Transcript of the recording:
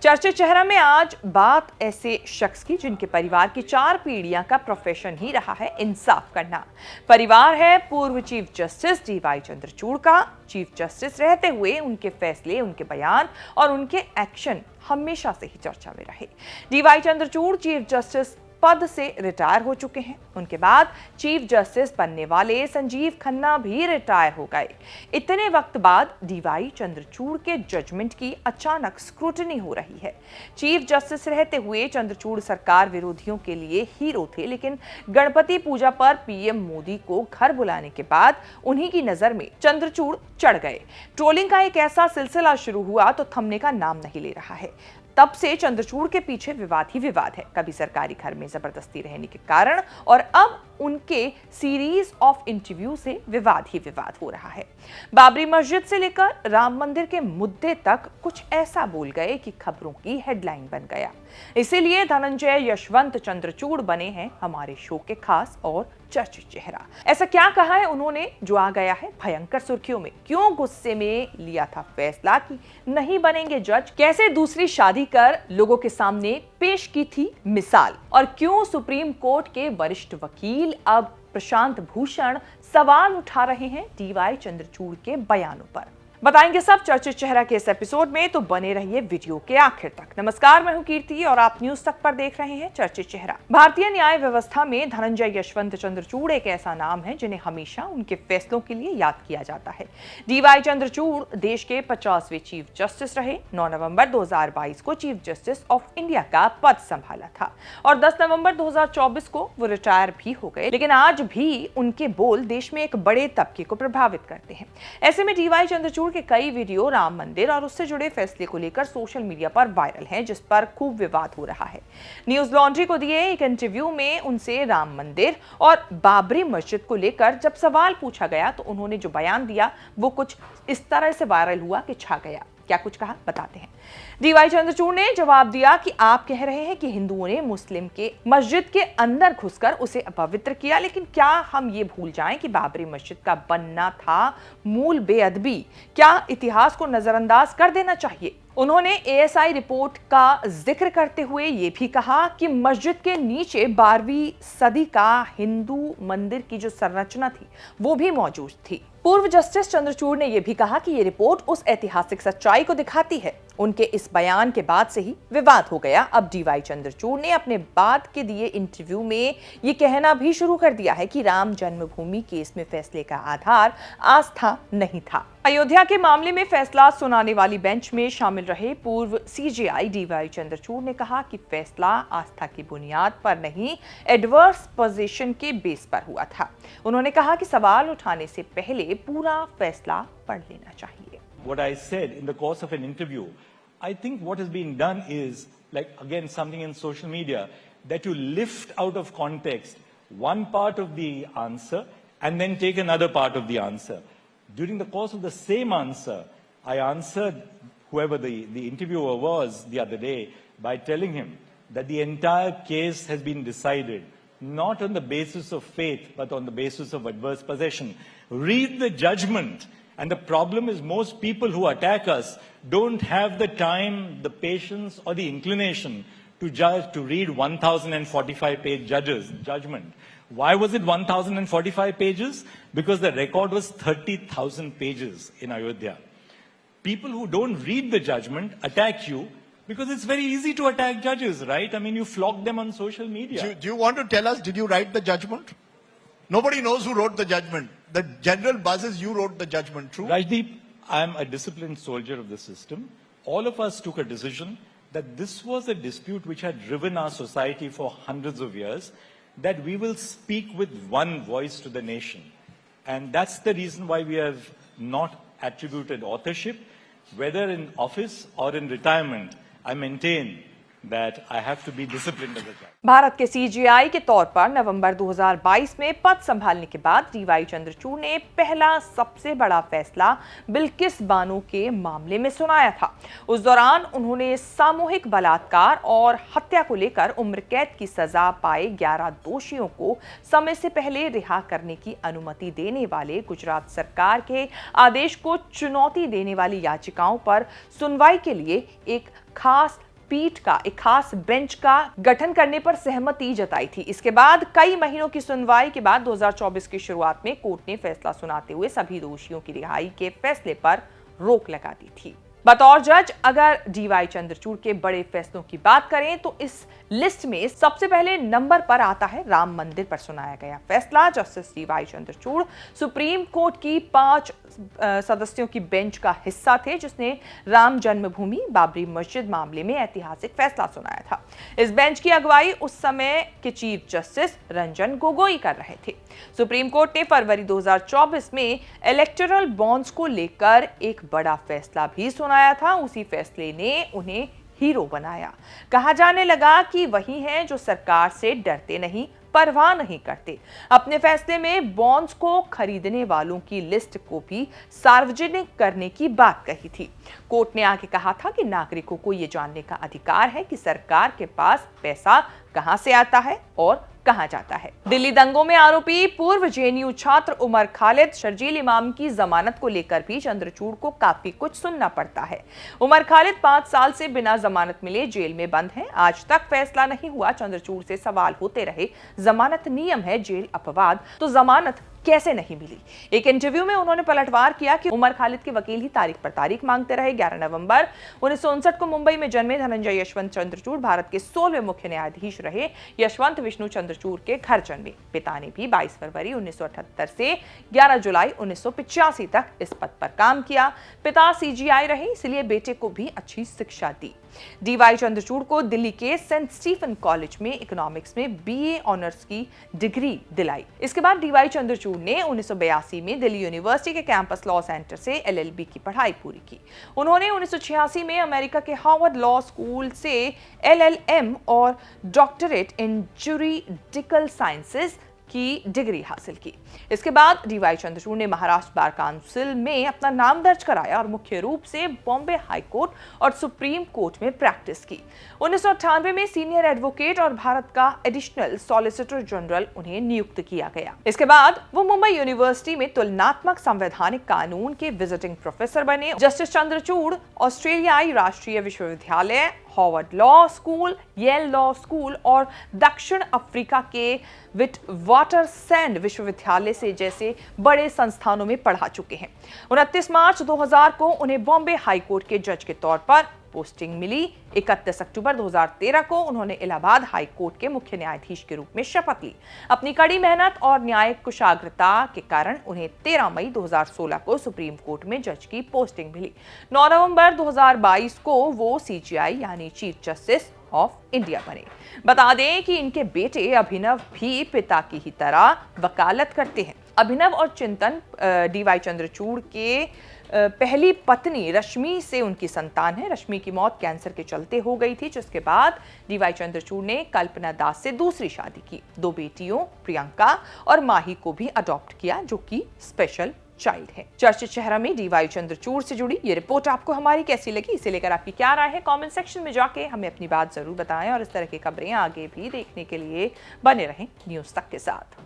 चर्चित चेहरा में आज बात ऐसे शख्स की जिनके परिवार की 4 पीढ़ियां का प्रोफेशन ही रहा है इंसाफ करना। परिवार है पूर्व चीफ जस्टिस डीवाई चंद्रचूड़ का। चीफ जस्टिस रहते हुए उनके फैसले, उनके बयान और उनके एक्शन हमेशा से ही चर्चा में रहे। डीवाई चंद्रचूड़ चीफ जस्टिस पद से रिटायर हो चुके हैं। उनके बाद चीफ जस्टिस बनने वाले संजीव खन्ना भी रिटायर हो गए। इतने वक्त बाद डीवाई चंद्रचूड़ के जजमेंट की अचानक स्क्रूटनी हो रही है। चीफ जस्टिस रहते हुए चंद्रचूड़ सरकार विरोधियों के लिए हीरो थे, लेकिन गणपति पूजा पर पीएम मोदी को घर बुलाने के बाद उन्हीं की नजर में चंद्रचूड़ चढ़ गए। ट्रोलिंग का एक ऐसा सिलसिला शुरू हुआ तो थमने का नाम नहीं ले रहा है। तब से चंद्रचूड़ के पीछे विवाद ही विवाद है, कभी सरकारी घर में जबरदस्ती रहने के कारण और अब उनके सीरीज ऑफ इंटरव्यू से विवाद ही विवाद हो रहा है। बाबरी मस्जिद से लेकर राम मंदिर के मुद्दे तक कुछ ऐसा बोल गए कि खबरों की हेडलाइन बन गया। इसीलिए धनंजय यशवंत चंद्रचूड़ बने हैं हमारे शो के खास और चर्चित चेहरा। ऐसा क्या कहा है उन्होंने जो आ गया है भयंकर सुर्खियों में? क्यों गुस्से में लिया था फैसला कि नहीं बनेंगे जज? कैसे दूसरी शादी कर लोगों के सामने पेश की थी मिसाल? और क्यों सुप्रीम कोर्ट के वरिष्ठ वकील अब प्रशांत भूषण सवाल उठा रहे हैं डीवाई चंद्रचूड़ के बयानों पर? बताएंगे सब चर्चित चेहरा के इस एपिसोड में, तो बने रहिए वीडियो के आखिर तक। नमस्कार, मैं हूं कीर्ति और आप न्यूज तक पर देख रहे हैं चर्चित चेहरा। भारतीय न्याय व्यवस्था में धनंजय यशवंत चंद्रचूड़ एक ऐसा नाम है जिन्हें हमेशा उनके फैसलों के लिए याद किया जाता है। डीवाई चंद्रचूड़ देश के 50वें चीफ जस्टिस रहे। 9 नवंबर 2022 को चीफ जस्टिस ऑफ इंडिया का पद संभाला था और 10 नवंबर 2024 को वो रिटायर भी हो गए। लेकिन आज भी उनके बोल देश में एक बड़े तबके को प्रभावित करते हैं। ऐसे में डीवाई चंद्रचूड़ के कई वीडियो राम मंदिर और उससे जुड़े फैसले को लेकर सोशल मीडिया पर वायरल हैं, जिस पर खूब विवाद हो रहा है। न्यूज लॉन्ड्री को दिए एक इंटरव्यू में उनसे राम मंदिर और बाबरी मस्जिद को लेकर जब सवाल पूछा गया तो उन्होंने जो बयान दिया वो कुछ इस तरह से वायरल हुआ कि छा गया। क्या कुछ कहा, बताते हैं। डीवाई चंद्रचूड़ ने जवाब दिया कि आप कह रहे हैं कि हिंदुओं ने मुस्लिम के मस्जिद के अंदर घुसकर उसे अपवित्र किया, लेकिन क्या हम ये भूल जाएं कि बाबरी मस्जिद का बनना था मूल बेअदबी? क्या इतिहास को नजरअंदाज कर देना चाहिए? उन्होंने एएसआई रिपोर्ट का जिक्र करते हुए ये भी कहा कि मस्जिद के नीचे 12वीं सदी का हिंदू मंदिर की जो संरचना थी वो भी मौजूद थी। पूर्व जस्टिस चंद्रचूड़ ने यह भी कहा कि ये रिपोर्ट उस ऐतिहासिक सच्चाई को दिखाती है। उनके इस बयान के बाद से ही विवाद हो गया। अब डीवाई चंद्रचूड़ ने अपने बाद के दिए इंटरव्यू में ये कहना भी शुरू कर दिया है कि राम जन्मभूमि केस में फैसले का आधार आस्था नहीं था। अयोध्या के मामले में फैसला सुनाने वाली बेंच में शामिल रहे पूर्व सीजेआई डीवाई चंद्रचूड़ ने कहा कि फैसला आस्था की बुनियाद पर नहीं, एडवर्स पोजीशन के बेस पर हुआ था। उन्होंने कहा कि सवाल उठाने से पहले पूरा फैसला पढ़ लेना चाहिए। What I said in the course of an interview, I think what is being done is, like again something in social media, that you lift out of context one part of the answer and then take another part of the answer. During the course of the same answer, I answered whoever the interviewer was the other day by telling him that the entire case has been decided not on the basis of faith but on the basis of adverse possession. Read the judgment. And the problem is most people who attack us don't have the time, the patience or the inclination to read 1045-page judgment. Why was it 1045 pages? Because the record was 30,000 pages in Ayodhya. People who don't read the judgment attack you because it's very easy to attack judges, right? I mean, you flog them on social media. Do you want to tell us, did you write the judgment? Nobody knows who wrote the judgment. The general buzz is you wrote the judgment, true? Rajdeep, I'm a disciplined soldier of the system. All of us took a decision that this was a dispute which had driven our society for hundreds of years, that we will speak with one voice to the nation. And that's the reason why we have not attributed authorship, whether in office or in retirement. I maintain that I have to be disciplined as a judge. Bharat के CGI के तौर पर नवंबर 2022 में पद संभालने के बाद D Y Chandrachud ने पहला सबसे बड़ा फैसला बिल्किस बानो के मामले में सुनाया था। उस दौरान उन्होंने सामूहिक बलात्कार और हत्या को लेकर उम्र कैद की सजा पाए 11 दोषियों को समय से पहले रिहा करने की अनुमति देने वाले गुजरात सरकार के आदेश को चुनौती देने वाली याचिकाओं पर सुनवाई के लिए एक खास पीठ का एक खास बेंच का गठन करने पर सहमति जताई थी। इसके बाद कई महीनों की सुनवाई के बाद 2024 की शुरुआत में कोर्ट ने फैसला सुनाते हुए सभी दोषियों की रिहाई के फैसले पर रोक लगा दी थी। बतौर जज अगर डीवाई चंद्रचूड़ के बड़े फैसलों की बात करें तो इस लिस्ट में सबसे पहले नंबर पर आता है राम मंदिर पर सुनाया गया फैसला। Justice DY Chandrachud supreme court की 5 सदस्यों की बेंच का हिस्सा थे, जिसने राम जन्मभूमि बाबरी मस्जिद मामले में ऐतिहासिक फैसला सुनाया था। इस बेंच की अगुवाई उस समय के चीफ जस्टिस रंजन गोगोई कर रहे थे। सुप्रीम कोर्ट ने फरवरी 2024 में इलेक्टोरल बॉन्ड्स को लेकर एक बड़ा फैसला भी सुनाया था। उसी फैसले ने उन्हें हीरो बनाया। कहा जाने लगा कि वही हैं जो सरकार से डरते नहीं, परवाह नहीं करते। अपने फैसले में बॉन्ड्स को खरीदने वालों की लिस्ट को भी सार्वजनिक करने की बात कही थी। कोर्ट ने आगे कहा था कि नागरिकों को यह जानने का अधिकार है कि सरकार के पास पैसा कहां से आता है और कहां जाता है। दिल्ली दंगों में आरोपी पूर्व जेएनयू छात्र उमर खालिद शर्जील इमाम की जमानत को लेकर भी चंद्रचूड़ को काफी कुछ सुनना पड़ता है। उमर खालिद 5 साल से बिना जमानत मिले जेल में बंद हैं। आज तक फैसला नहीं हुआ। चंद्रचूड़ से सवाल होते रहे, जमानत नियम है, जेल अपवाद, तो जमानत कैसे नहीं मिली। एक इंटरव्यू में उन्होंने पलटवार किया कि उमर खालिद के वकील ही तारीख पर तारीख मांगते रहे। 11 नवंबर 1959 को मुंबई में जन्मे धनंजय यशवंत चंद्रचूड़ भारत के 16वें मुख्य न्यायाधीश रहे। यशवंत विष्णु चंद्रचूड़ के घर जन्मे। पिता ने भी 22 फरवरी 1978 से 11 जुलाई 1985 तक इस पद पर काम किया। पिता सीजीआई रहे, इसलिए बेटे को भी अच्छी शिक्षा दी। डीवाई चंद्रचूड़ को दिल्ली के सेंट स्टीफन कॉलेज में इकोनॉमिक्स में बीए ऑनर्स की डिग्री दिलाई। इसके बाद डीवाई चंद्रचूड़ ने 1982 में दिल्ली यूनिवर्सिटी के कैंपस लॉ सेंटर से एलएलबी की पढ़ाई पूरी की। उन्होंने 1986 में अमेरिका के हार्वर्ड लॉ स्कूल से एलएलएम और डॉक्टरेट इन ज्यूरिडिकल साइंसेज की डिग्री हासिल की। इसके बाद डीवाई चंद्रचूड़ ने महाराष्ट्र बार काउंसिल में अपना नाम दर्ज कराया और मुख्य रूप से बॉम्बे हाई कोर्ट और सुप्रीम कोर्ट में प्रैक्टिस की। 1998 में सीनियर एडवोकेट और भारत का एडिशनल सॉलिसिटर जनरल उन्हें नियुक्त किया गया। इसके बाद वो मुंबई यूनिवर्सिटी में तुलनात्मक संवैधानिक कानून के विजिटिंग प्रोफेसर बने। जस्टिस चंद्रचूड़ ऑस्ट्रेलियाई राष्ट्रीय विश्वविद्यालय, Harvard law school, Yale law school और दक्षिण अफ्रीका के विटवाटरसैंड विश्वविद्यालय से जैसे बड़े संस्थानों में पढ़ा चुके हैं। 29 मार्च 2000 को उन्हें बॉम्बे हाई कोर्ट के जज के तौर पर पोस्टिंग मिली। 31 अक्टूबर 2013 को उन्होंने इलाहाबाद हाई कोर्ट के मुख्य न्यायाधीश के रूप में शपथ ली। अपनी कड़ी मेहनत और न्यायिक कुशाग्रता के कारण उन्हें 13 मई 2016 को सुप्रीम कोर्ट में जज की पोस्टिंग मिली। 9 नवंबर 2022 को वो सीजीआई यानी चीफ जस्टिस ऑफ इंडिया बने। बता दें कि इनके बेटे अभिनव भी पिता की ही तरह वकालत करते हैं। अभिनव और चिंतन डीवाई चंद्रचूड़ के पहली पत्नी रश्मि से उनकी संतान है। रश्मि की मौत कैंसर के चलते हो गई थी, जिसके बाद डीवाई चंद्रचूड़ ने कल्पना दास से दूसरी शादी की। 2 बेटियों प्रियंका और माही को भी अडॉप्ट किया, जो कि स्पेशल चाइल्ड है। चर्चित चेहरा में डीवाई चंद्रचूड़ से जुड़ी ये रिपोर्ट आपको हमारी कैसी लगी, इसे लेकर आपकी क्या राय है, कमेंट सेक्शन में जाके हमें अपनी बात जरूर बताएं और इस तरह की खबरें आगे भी देखने के लिए बने रहें न्यूज़ तक के साथ।